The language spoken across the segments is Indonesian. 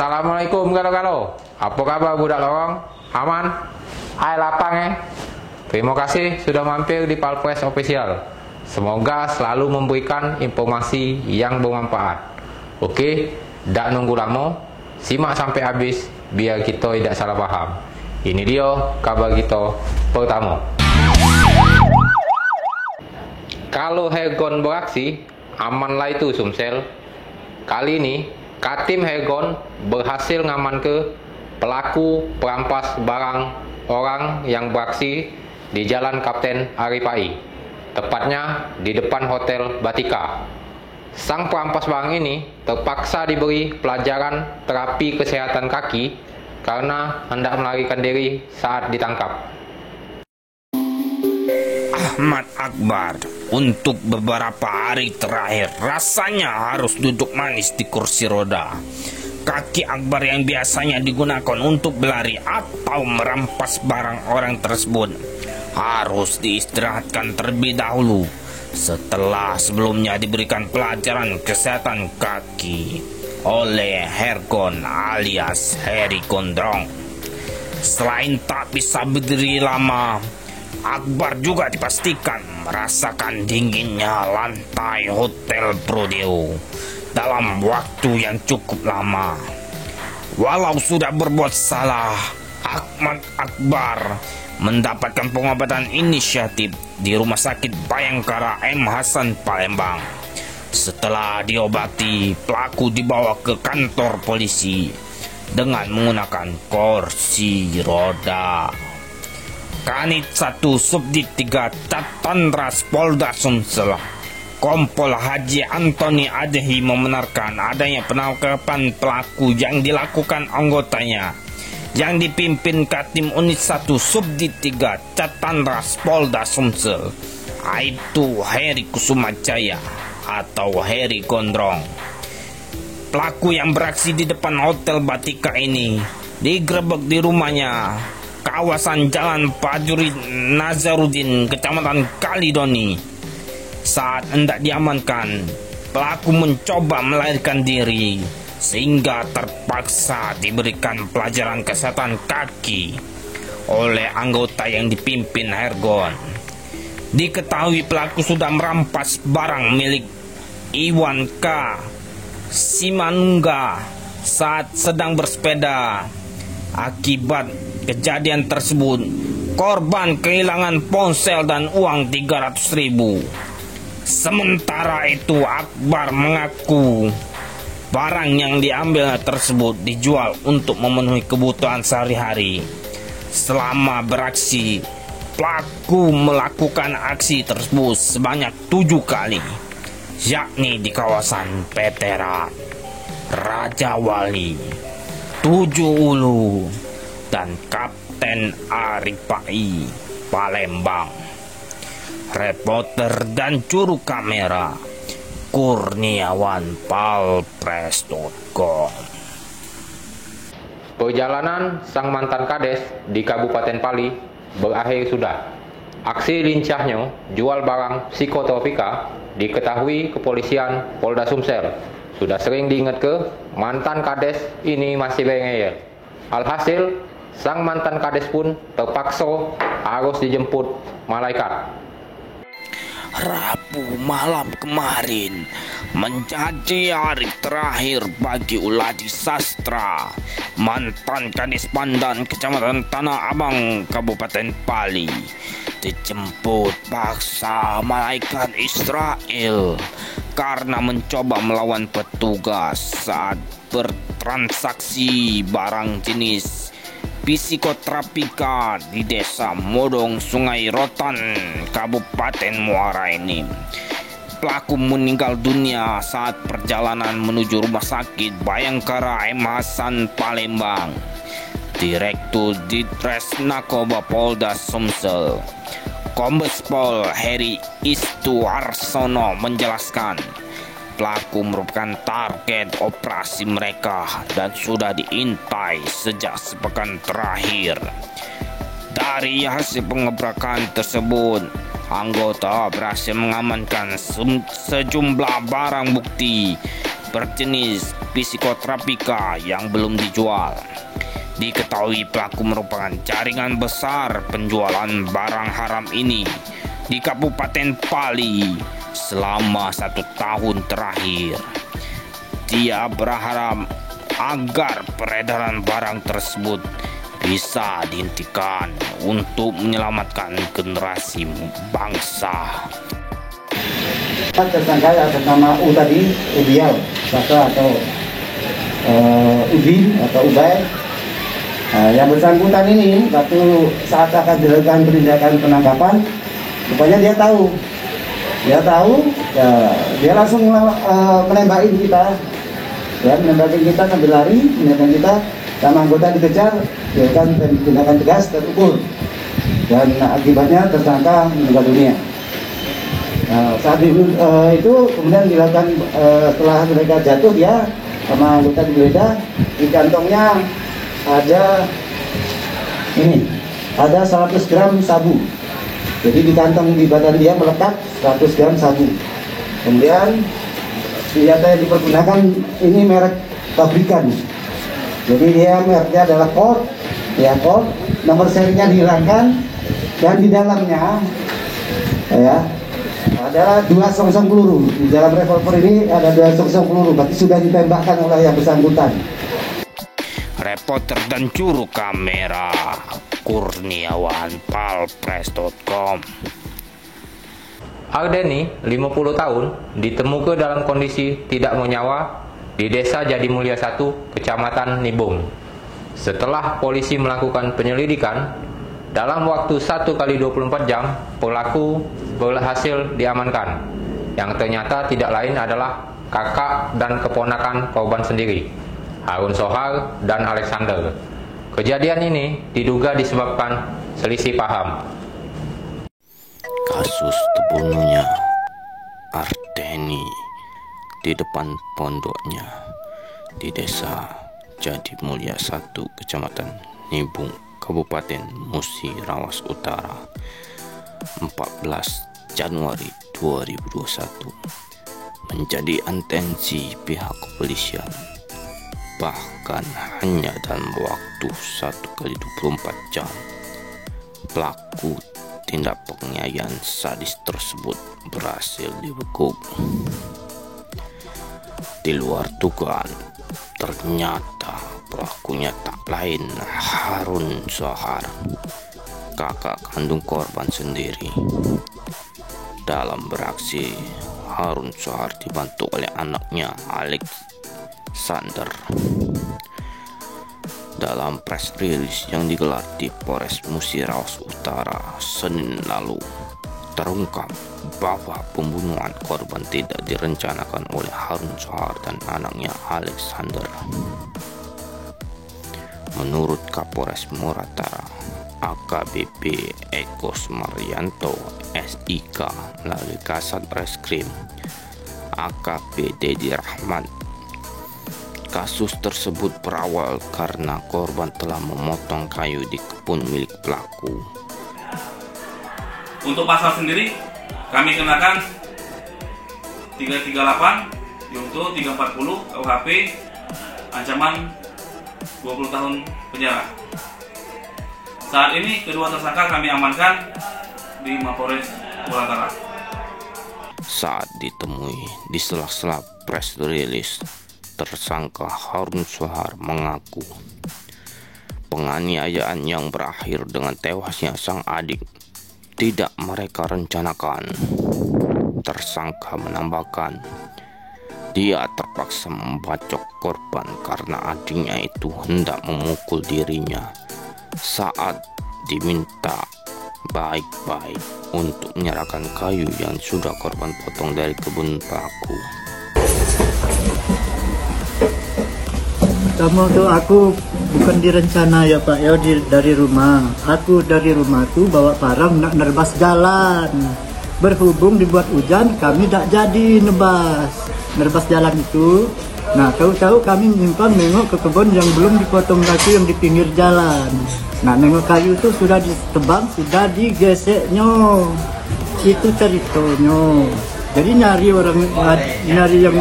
Assalamualaikum kalo-kalo. Apa kabar budak lorong? Aman? Hai lapang. Terima kasih sudah mampir di Palpres Official. Semoga selalu memberikan informasi yang bermanfaat. Oke, tak nunggu lama, simak sampai habis biar kita tidak salah paham. Ini dia kabar kita pertama. Kalau Hergon beraksi, amanlah itu Sumsel. Kali ini Katim Hergon berhasil ngaman ke pelaku perampas barang orang yang beraksi di Jalan Kapten Aripai, tepatnya di depan Hotel Batika. Sang perampas barang ini terpaksa diberi pelajaran terapi kesehatan kaki karena hendak melarikan diri saat ditangkap. Ahmad Akbar untuk beberapa hari terakhir rasanya harus duduk manis di kursi roda. Kaki Akbar yang biasanya digunakan untuk berlari atau merampas barang orang tersebut harus diistirahatkan terlebih dahulu setelah sebelumnya diberikan pelajaran kesehatan kaki oleh Hergon alias Heri Gondrong. Selain tak bisa berdiri lama, Akbar juga dipastikan merasakan dinginnya lantai Hotel Prodeo dalam waktu yang cukup lama. Walau sudah berbuat salah, Ahmad Akbar mendapatkan pengobatan inisiatif di Rumah Sakit Bayangkara M. Hasan Palembang. Setelah diobati, pelaku dibawa ke kantor polisi dengan menggunakan kursi roda. Kanit 1 Subdit 3 Tatandras Polda Sumsel Kompol Haji Antoni Adehi membenarkan adanya penangkapan pelaku yang dilakukan anggotanya yang dipimpin Katim Unit 1 Subdit 3 Tatandras Polda Sumsel, yaitu Heri Kusumajaya atau Heri Gondrong. Pelaku yang beraksi di depan Hotel Batika ini digerebek di rumahnya kawasan Jalan Pajuri Nazarudin, Kecamatan Kalidoni. Saat hendak diamankan, pelaku mencoba melarikan diri sehingga terpaksa diberikan pelajaran kesehatan kaki oleh anggota yang dipimpin Hergon. Diketahui pelaku sudah merampas barang milik Iwan K. Simanungga saat sedang bersepeda. Akibat kejadian tersebut, korban kehilangan ponsel dan uang 300.000. Sementara itu, Akbar mengaku barang yang diambil tersebut dijual untuk memenuhi kebutuhan sehari-hari. Selama beraksi, pelaku melakukan aksi tersebut sebanyak 7 kali, yakni di kawasan Peteran, Raja Wali, Tujuh Ulu, dan Kapten Aripai, Palembang. Reporter dan juru kamera Kurniawan, Palpres.com. Perjalanan sang mantan kades di Kabupaten Pali berakhir sudah. Aksi lincahnya jual barang psikotropika diketahui kepolisian Polda Sumsel. Sudah sering diingat ke mantan kades ini masih bengel. Alhasil, sang mantan kades pun terpaksa harus dijemput malaikat. Rabu malam kemarin menjadi hari terakhir bagi Uladi Sastra, mantan Kadis Pandan Kecamatan Tanah Abang, Kabupaten Pali, dijemput paksa malaikat Israel karena mencoba melawan petugas saat bertransaksi barang jenis psikotropika di Desa Modong, Sungai Rotan, Kabupaten Muara Enim. Pelaku meninggal dunia saat perjalanan menuju Rumah Sakit Bayangkara M. Hasan Palembang. Direktur Ditres Narkoba Polda Sumsel, Kombes Pol Heri Istuarsono menjelaskan, pelaku merupakan target operasi mereka dan sudah diintai sejak sepekan terakhir. Dari hasil pengebrakan tersebut, anggota berhasil mengamankan sejumlah barang bukti berjenis psikotrapika yang belum dijual. Diketahui pelaku merupakan jaringan besar penjualan barang haram ini di Kabupaten Pali selama 1 tahun terakhir. Dia berharap agar peredaran barang tersebut bisa dihentikan untuk menyelamatkan generasi bangsa. Tersangka atas nama U tadi, Ubial, atau Udin atau Ubay. Yang bersangkutan ini waktu saat akan dilakukan penindakan penangkapan, rupanya dia tahu, ya, dia langsung menembakin kita, ya, menembakin kita sambil lari, menembakin kita, sama anggota dikejar, dilakukan tindakan tegas terukur, dan akibatnya tersangka meninggal dunia. Saat itu kemudian dilakukan setelah mereka jatuh, dia sama anggota digeledah, di kantongnya ada 100 gram sabu. Jadi di kantong di badan dia melekat 100 gram sabu. Kemudian senjata yang dipergunakan ini merek pabrikan. Jadi dia mereknya adalah Colt, ya, Colt. Nomor serinya dihilangkan dan di dalamnya, ya, ada 2 selongsong peluru. Di dalam revolver ini ada 2 selongsong peluru, berarti sudah ditembakkan oleh yang bersangkutan. Reporter dan juru kamera Kurniawan, palpress.com. Ardeni, 50 tahun, ditemukan dalam kondisi tidak bernyawa di Desa Jadimulya 1, Kecamatan Nibung. Setelah polisi melakukan penyelidikan, dalam waktu 1x24 jam, pelaku berhasil diamankan. Yang ternyata tidak lain adalah kakak dan keponakan korban sendiri, Harun Sohar dan Alexander. Kejadian ini diduga disebabkan selisih paham. Kasus terbunuhnya Ardeni di depan pondoknya di Desa Jadimulya 1, Kecamatan Nibung, Kabupaten Musi Rawas Utara, 14 Januari 2021 menjadi atensi pihak kepolisian. Bahkan hanya dalam waktu 1x24 jam, pelaku tindak penganiayaan sadis tersebut berhasil dibekuk. Di luar dugaan, ternyata pelakunya tak lain Harun Sohar, kakak kandung korban sendiri. Dalam beraksi, Harun Sohar dibantu oleh anaknya Alexander. Dalam press release yang digelar di Polres Musi Rawas Utara Senin lalu, terungkap bahwa pembunuhan korban tidak direncanakan oleh Harun Sohar dan anaknya Alexander. Menurut Kapolres Muratara, AKBP Eko Sumaryanto SIK melalui Kasat Reskrim AKP Dedi Rahmat, kasus tersebut berawal karena korban telah memotong kayu di kebun milik pelaku. Untuk pasal sendiri kami kenakan 338 Yungto 340 KUHP, ancaman 20 tahun penjara. Saat ini kedua tersangka kami amankan di Mapolres Muratara. Saat ditemui di sela-sela press release, tersangka Harun Sohar mengaku penganiayaan yang berakhir dengan tewasnya sang adik tidak mereka rencanakan. Tersangka menambahkan, dia terpaksa membacok korban karena adiknya itu hendak memukul dirinya saat diminta baik-baik untuk menyerahkan kayu yang sudah korban potong dari kebun pelaku. Kamu tuh aku bukan direncana ya Pak ya, dari rumah. Aku dari rumahku bawa barang nak nerbas jalan. Berhubung dibuat hujan, kami tak jadi nerbas jalan itu. Nah, tahu-tahu kami nyimpan nengok ke kebun yang belum dipotong lagi yang di pinggir jalan. Nah, nengok kayu itu sudah ditebang, sudah digeseknya. Itu ceritanya. Jadi nyari yang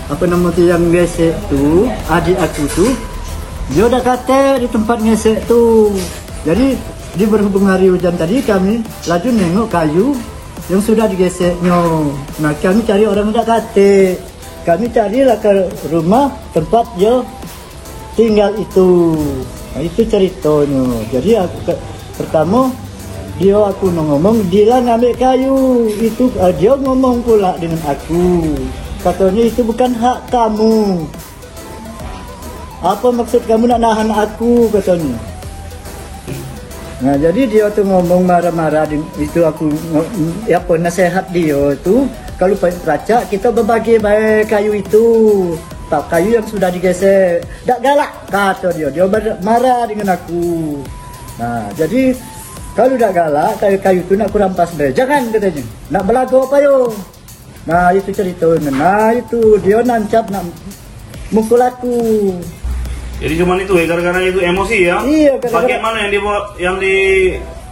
apa nama tu yang gesek tu, adik aku tu, dia udah kata di tempat gesek tu. Jadi di berhubung hari hujan tadi kami laju nengok kayu yang sudah digeseknya. Nah kami cari orang udah kata, kami carilah ke rumah tempat dia tinggal itu. Nah, itu ceritanya. Jadi aku pertama aku ngomong dia ngambil kayu itu, dia ngomong pula dengan aku. Katanya itu bukan hak kamu. Apa maksud kamu nak nahan aku, katanya. Nah jadi dia tuh ngomong marah-marah, itu aku apa nasihat dia tuh, kalau peracak kita berbagi baik kayu itu, tak kayu yang sudah digesek. Tak galak kata dia marah dengan aku. Nah jadi kalau tak galak kayu itu nak kurampas deh, jangan katanya, nak belagu apa yo. Nah itu ceritanya. Nah itu dia nancap nak mukul aku. Jadi cuman itu ya, gara-gara itu emosi ya? Iya, gara-gara. Bagian mana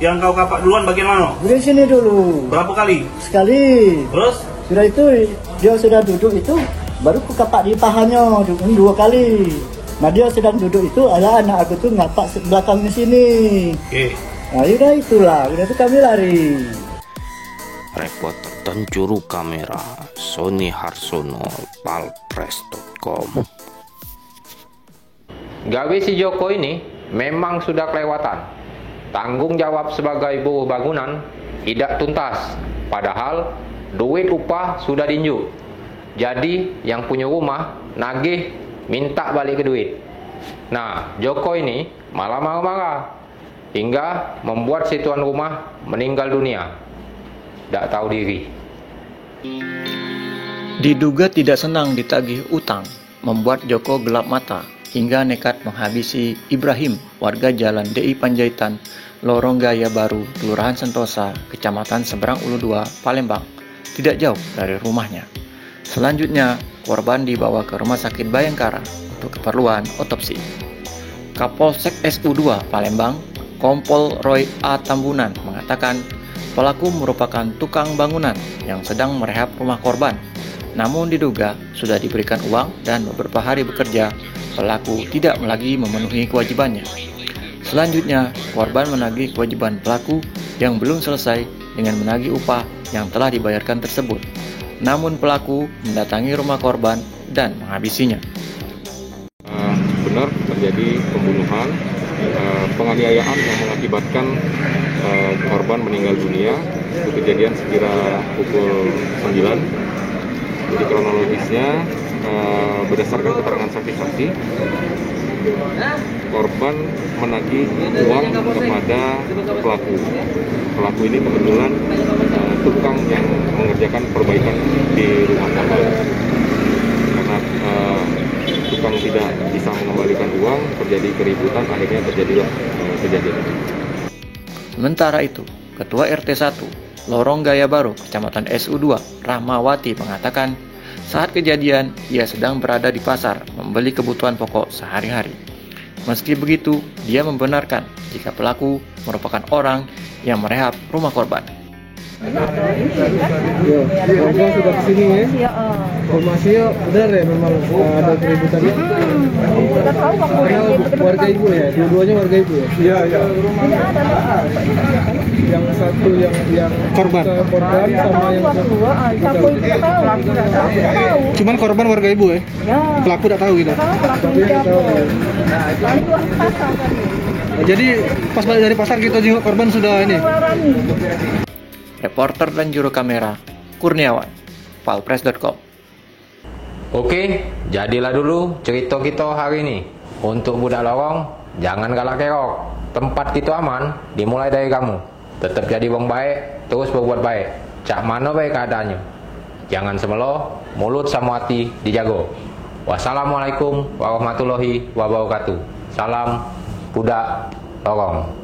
yang kau kapak duluan, bagian mana? Di sini dulu. Berapa kali? Sekali. Terus? Sudah itu dia sudah duduk itu, baru ku kapak di pahanya 2 kali. Nah dia sedang duduk itu, ada anak aku tuh ngapak belakangnya sini. Oke. Nah itulah, udah itu kami lari. Reporter dan juru kamera Sony Harsono, palpres.com. Gawe si Joko ini memang sudah kelewatan. Tanggung jawab sebagai buruh bangunan tidak tuntas. Padahal duit upah sudah diinjuk. Jadi yang punya rumah nagih minta balik ke duit. Nah, Joko ini malah marah-marah hingga membuat si tuan rumah meninggal dunia. Tak tahu diri. Diduga tidak senang ditagih utang, membuat Joko gelap mata hingga nekat menghabisi Ibrahim, warga Jalan DI Panjaitan, Lorong Gaya Baru, Kelurahan Sentosa, Kecamatan Seberang Ulu 2, Palembang, tidak jauh dari rumahnya. Selanjutnya, korban dibawa ke Rumah Sakit Bayangkara untuk keperluan otopsi. Kapolsek SU2 Palembang, Kompol Roy A. Tambunan mengatakan pelaku merupakan tukang bangunan yang sedang merehab rumah korban. Namun diduga sudah diberikan uang dan beberapa hari bekerja, pelaku tidak lagi memenuhi kewajibannya. Selanjutnya, korban menagih kewajiban pelaku yang belum selesai dengan menagih upah yang telah dibayarkan tersebut. Namun pelaku mendatangi rumah korban dan menghabisinya. Benar terjadi pembunuhan, penganiayaan yang mengakibatkan korban meninggal dunia. Itu kejadian sekira pukul 9. Jadi kronologisnya berdasarkan keterangan saksi-saksi, korban menagih uang kepada pelaku. Pelaku ini kebetulan tukang yang mengerjakan perbaikan di rumah tangga. Karena tukang tidak bisa mengembalikan uang, terjadi keributan, akhirnya terjadilah kejadian. Sementara itu, Ketua RT 1 Lorong Gaya Baru, Kecamatan SU2, Rahmawati mengatakan saat kejadian ia sedang berada di pasar membeli kebutuhan pokok sehari-hari. Meski begitu, dia membenarkan jika pelaku merupakan orang yang merehab rumah korban. Warga sudah kesini ya? Informasinya benar ya, memang ada keributan ya? Warga ibu ya? Dua-duanya warga ibu ya? Iya, iya. Yang satu yang korban sama yang satu cuman korban warga ibu ya? Pelaku tidak tahu gitu? Pelaku tidak tahu. Jadi pas balik dari pasar kita jenguk korban sudah ini? Reporter dan juru kamera Kurniawan, palpres.com. Oke, jadilah dulu cerita kita hari ini. Untuk budak lorong, jangan galak kerok. Tempat kita aman, dimulai dari kamu. Tetap jadi wong baik, terus berbuat baik. Cak mana baik keadaannya. Jangan semelo, mulut sama hati dijago. Wassalamualaikum warahmatullahi wabarakatuh. Salam budak lorong.